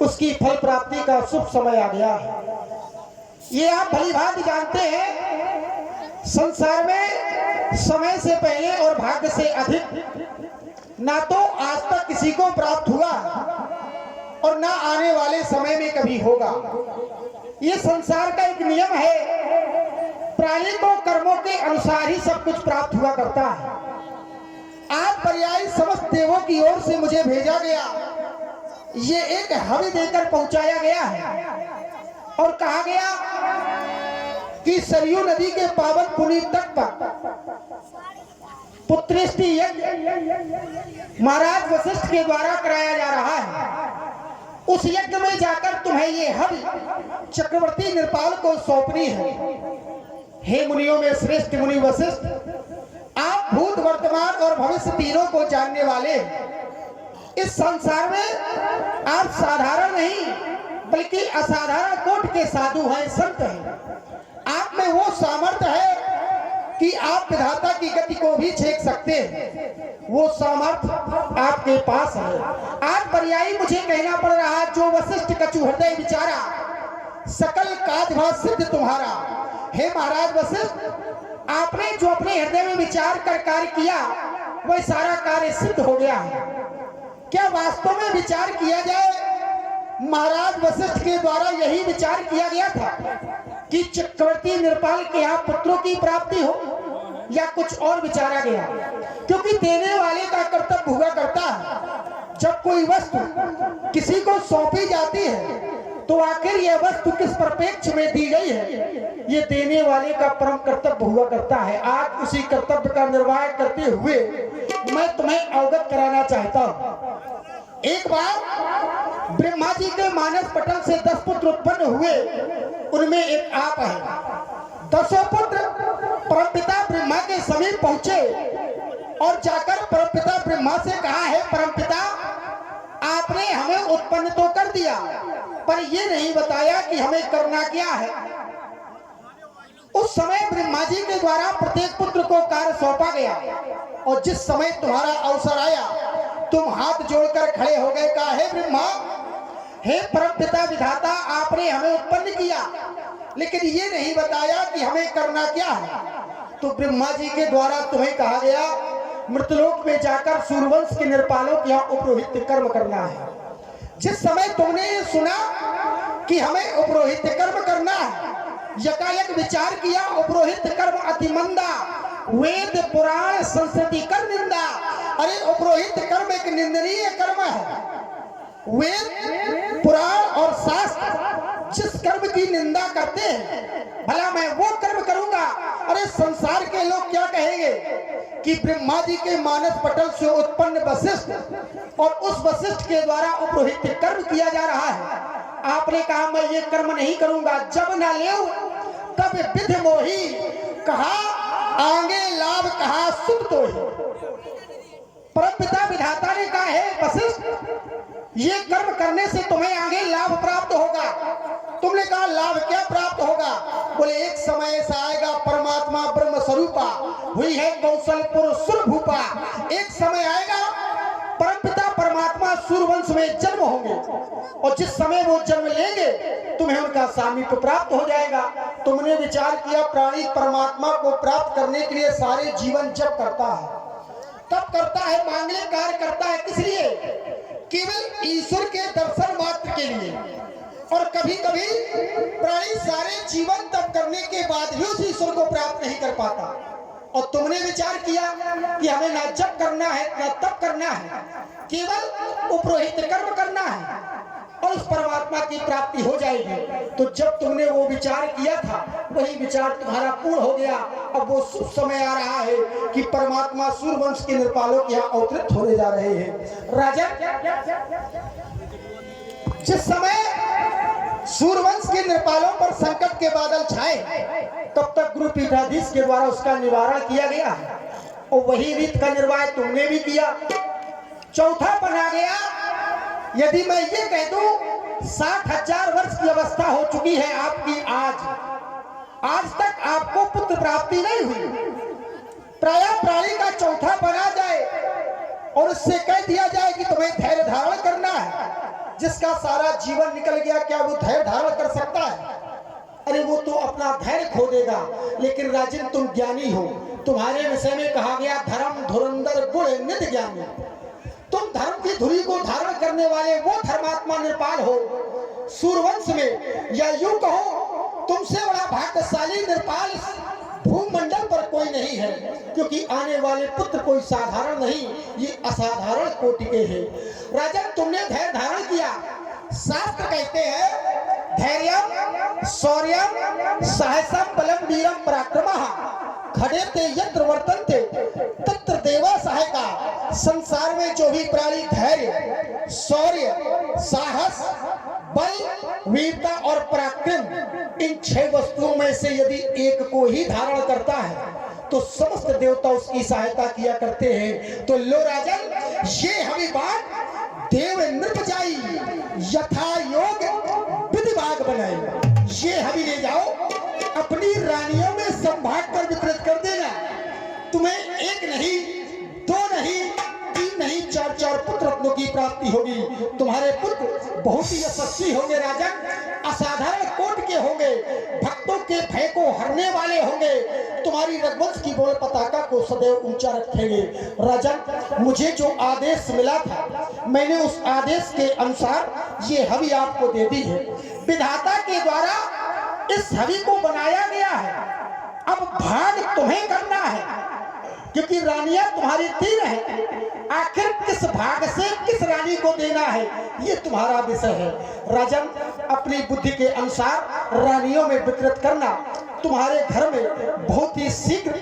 उसकी फल प्राप्ति का शुभ समय आ गया है। ये आप भली भांति जानते हैं, संसार में समय से पहले और भाग्य से अधिक ना तो आज तक किसी को प्राप्त हुआ और ना आने वाले समय में कभी होगा। ये संसार का एक नियम है, प्राणी को कर्मों के अनुसार ही सब कुछ प्राप्त हुआ करता है। आज पर्यायी समस्त देवों की ओर से मुझे भेजा गया, ये एक हवि देकर पहुंचाया गया है और कहा गया कि सरयू नदी के पावन पुनीत तट पर पुत्रेष्टि यज्ञ महाराज वशिष्ठ के द्वारा कराया जा रहा है। उस यज्ञ में जाकर तुम्हें ये हवि चक्रवर्ती नृपाल को सौंपनी है। हे मुनियों में श्रेष्ठ मुनि वशिष्ठ, आप भूत वर्तमान और भविष्य तीनों को जानने वाले। इस संसार में आप साधारण नहीं बल्कि असाधारण कोटि के साधु हैं, संत हैं। आप में वो सामर्थ्य है कि आप विधाता की गति को भी छेक सकते हैं। वो सामर्थ्य आपके पास है। आज पर्यायी मुझे कहना पड़ रहा, जो वशिष्ठ कछु हृदय विचारा सकल काज भा सिद्ध तुम्हारा। हे महाराज वशिष्ठ, आपने जो अपने हृदय में विचार कर कार्य किया वह सारा कार्य सिद्ध हो गया है। क्या वास्तव में विचार किया जाए? महाराज वशिष्ठ के द्वारा यही विचार किया गया था कि चक्रवर्ती नृपाल के यहाँ पुत्रों की प्राप्ति हो, या कुछ और विचारा गया? क्योंकि देने वाले का कर्तव्य हुआ करता है। जब कोई वस्तु किसी को सौंपी जाती है तो आखिर यह वस्तु किस परिप्रेक्ष्य में दी गई है, ये देने वाले का परम कर्तव्य हुआ करता है। आज उसी कर्तव्य का निर्वाह करते हुए मैं तुम्हें अवगत कराना चाहता हूँ। एक बार ब्रह्मा जी के मानस पटल से 10 पुत्र उत्पन्न हुए, उनमें एक आप है। 10 पुत्र परमपिता ब्रह्मा के समीप पहुंचे और जाकर परमपिता ब्रह्मा से कहा, है परमपिता, आपने हमें उत्पन्न तो कर दिया पर ये नहीं बताया कि हमें करना क्या है। उस समय ब्रह्मा जी के द्वारा प्रत्येक पुत्र को कार्य सौंपा गया और जिस समय तुम्हारा अवसर आया तुम हाथ जोड़कर खड़े हो गए। कहा, हे ब्रह्मा, हे परमपिता विधाता, आपने हमें उत्पन्न किया लेकिन ये नहीं बताया कि हमें करना क्या है। तो ब्रह्मा जी के द्वारा तुम्हें कहा गया, मृतलोक में जाकर सूर्यवंश के नृपालों के यहाँ उपरोहित कर्म करना है। जिस समय तुमने ये सुना कि हमें उपरोहित कर्म करना है, यकायक विचार किया, उपरोहित कर्म अति मंदा, वेद पुराण संस्कृति कर निंदा। अरे उपरोहित कर्म एक निंदनीय कर्म है। वेद पुराण और शास्त्र जिस कर्म की निंदा करते हैं, भला मैं वो कर्म करूंगा? अरे संसार के लोग क्या कहेंगे कि ब्रह्मा जी के मानस पटल से उत्पन्न वशिष्ठ और उस वशिष्ठ के द्वारा उपरोहित कर्म किया जा रहा है। आपने कहा मैं ये कर्म नहीं करूंगा। जब न ले तब विधि मोही, कहा आगे लाभ, कहा सुख तो ही। परमपिता विधाता ने कहा, है वशिष्ठ, ये कर्म करने से तुम्हें आगे लाभ प्राप्त होगा। तुमने कहा लाभ क्या प्राप्त होगा? बोले एक समय ऐसा आएगा, परमात्मा ब्रह्म स्वरूपा हुई है कौशलपुर सुरभूपा। एक समय आएगा परमपिता परमात्मा सूर्यवंश में जन्म होंगे और जिस समय वो जन्म लेंगे तुम्हें उनका सामीप्य प्राप्त हो जाएगा। तुमने विचार किया प्राणी परमात्मा को प्राप्त करने के लिए सारे जीवन जप करता है, तब करता है, मांगलिक कार्य करता है। किस लिए? केवल ईश्वर के दर्शन मात्र के लिए। और कभी कभी प्राणी सारे जीवन तप करने के बाद भी उस ईश्वर को प्राप्त नहीं कर पाता। और तुमने विचार किया कि हमें ना जप करना है ना तप करना है, केवल उपरोहित कर्म करना है और उस परमात्मा की प्राप्ति हो जाएगी। तो जब तुमने वो विचार किया था वही विचार तुम्हारा पूर्ण हो गया। अब वो शुभ समय आ रहा है कि परमात्मा सूर्यवंश के नृपालों के यहाँ अवतरित होने जा रहे हैं। राजा, जिस समय सूर्यवंश के नृपालों पर संकट के बादल छाए तब तक गुरु पीठाधीश के द्वारा उसका निवारण किया गया और वही रीत का निर्वाह तुमने भी किया। चौथा बना गया, यदि मैं ये कह दूं 60,000 वर्ष की अवस्था हो चुकी है आपकी, आज तक आपको पुत्र प्राप्ति नहीं हुई। प्राय प्राणी का चौथा बना जाए और उससे कह दिया जाए कि तुम्हें धैर्य धारण करना है। जिसका सारा जीवन निकल गया, क्या वो धैर्य धारण कर सकता है? अरे वो तो अपना धैर्य खो देगा। लेकिन राजन, तुम ज्ञानी हो, तुम्हारे विषय में कहा गया धर्म धुरंधर गुण नित ज्ञानी। तुम धर्म की धुरी को धारण करने वाले वो धर्मात्मा निर्पाल हो। सूर्यवंश में या यूं कहो तुमसे बड़ा भाग्यशाली निर्पाल भूमंडल पर कोई नहीं है, क्योंकि आने वाले पुत्र कोई साधारण नहीं, ये असाधारण कोटि के हैं। राजन, तुमने धैर्य धारण किया। शास्त्र कहते हैं धैर्यम शौर्यम साहसम बलम वीरम पराक्रमः खड़े ते यत्र वर्तन्ते तत्र देवा सहायका। संसार में जो भी प्राणी धैर्य, शौर्य, साहस, बल, वीरता और पराक्रम, इन 6 वस्तुओं में से यदि एक को ही धारण करता है तो समस्त देवता उसकी सहायता किया करते हैं। तो लो राजन, ये हमें बात देव नृप जाई यथा योग विधिभाग बनाए। ये हमें ले जाओ, अपनी रानियों में संभाग कर वितरित कर देना। तुम्हें एक नहीं, 2 नहीं, 3 नहीं, 4 पुत्र रत्नों की प्राप्ति होगी। तुम्हारे पुत्र बहुत ही यशस्वी होंगे राजन, असाधारण कोट के होंगे, भक्तों के भय को हरने वाले होंगे, तुम्हारी रघुवंश की बोल पताका को सदैव ऊंचा रखेंगे। राजन, मुझे जो आदेश मिला था, मैंने उस आदेश के अनुसार ये हवि आपको दे दी है। विधाता के द्वारा इस हवि को बनाया गया है। अब भाग तुम्हें करना है, क्योंकि रानियां तुम्हारी 3 हैं। आखिर किस भाग से किस रानी को देना है, ये तुम्हारा विषय है। राजन, अपनी बुद्धि के अनुसार रानियों में वितरित करना। तुम्हारे घर में बहुत ही शीघ्र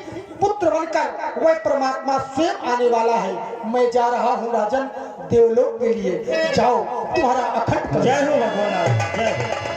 पुत्र बनकर वह परमात्मा स्वयं आने वाला है। मैं जा रहा हूँ राजन देवलोक के लिए। जाओ, तुम्हारा अखंड जय हो भगवान, जय हो।